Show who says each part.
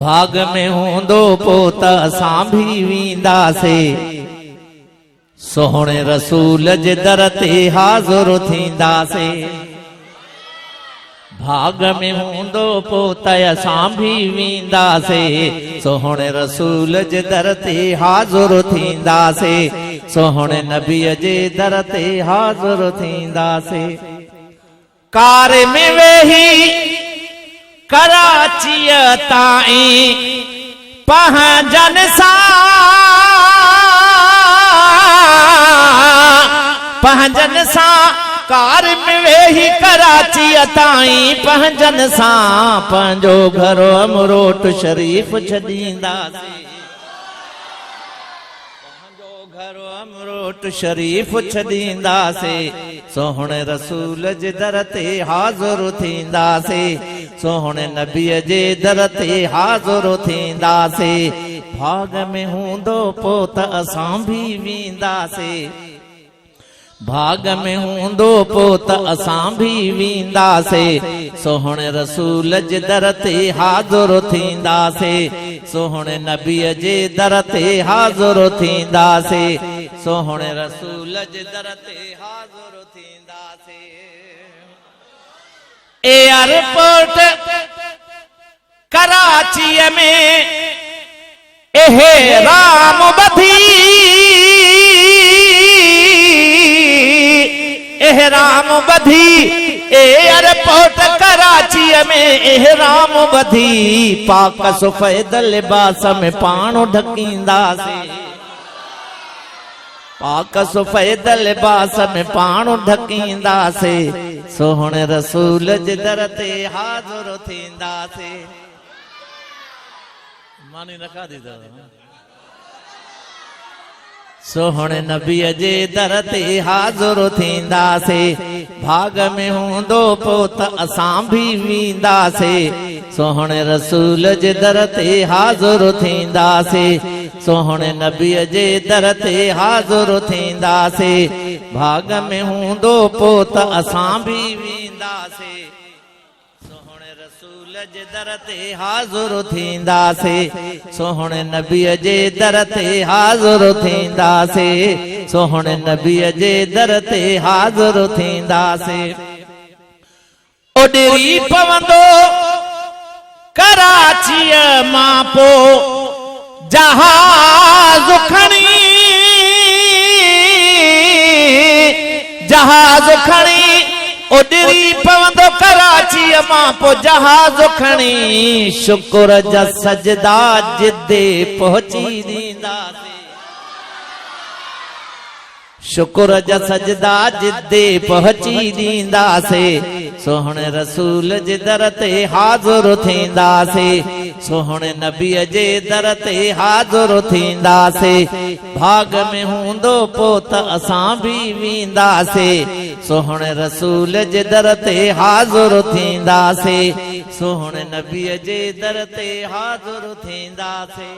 Speaker 1: भाग में हूंदो पोत असां भी वींदासे, सोहणे रसूल जे दर ते हाज़ुर थींदासे। भाग में हूंदो पोत असां भी वींदासे, सोहणे रसूल जे दर ते हाज़ुर थींदासे, सोहणे नबीअ जे दर ते हाज़ुर थींदासे। कार में वेही कराची ताईं पहुंचन सां कार में वेही कराची ताईं पहुंचन सां पंहिंजो घर अमरोट शरीफ़ छॾींदासीं, अमरोट शरीफ़ छॾींदासे, सोहणे रसूल जे दर ते हाज़ुर थींदासे, सोहणे नबीअ जे दर ते हाज़ुर थींदासे। भाग में हूंदो पोत असां भी वींदासे, भाग में हूंदो पोत असां भी वींदासे, सोहणे रसूल जे दर ते हाज़ुर थींदासे, सोहणे नबीअ जे दर ते हाज़ुर थींदासे, सोहणे रसूल जे दर ते हाज़ुर थींदासे। एयरपोर्ट कराची में एहराम बधी, एहराम बधी, एयरपोर्ट कराची में एहराम बधी, पाक सफेद लिबास में पाण ढकींदासे, पाक सफेद लिबास में पाण ढकींदासे, सोहणे रसूल जे दर ते हाज़ुर थींदासे। मानी रखा दीदा, सोहणे नबीअ जे दर ते हाज़ुर थींदासे। भाग में हूंदो पोत असां भी वींदासे, सोहणे रसूल जे दर ते हाज़ुर थींदासे, सोहणे नबीअ जे दर ते हाज़ुर थींदासे। भाग में हूंदो पोत असां भी वींदासे, सोहणे रसूल जे दर ते हाज़ुर थींदासे, सोहणे नबीअ जे दर ते हाज़ुर थींदासे, सोहणे नबीअ जे दर ते हाज़ुर थींदासे। ओॾिरी पवंदो कराचीअ मां पोइ जहाज़ खणी, जहाज़ खणी, ओॾिरी पवंदो कराचीअ मां पोइ जहाज़ खणी, शुक्र जा सजदा जिते पहुची ॾींदासे, शुक्र जा सजदा जिते पहुची ॾींदासे, सोहणे रसूल जे दर ते हाज़ुर थींदासे, सोहणे नबीअ जे दर ते हाज़ुर थींदासे। भाग में हूंदो पोत असां भी वींदासे, सोहणे रसूल जे दर ते हाज़ुर थींदासे, सोहणे नबीअ जे दर ते हाज़ुर थींदासे।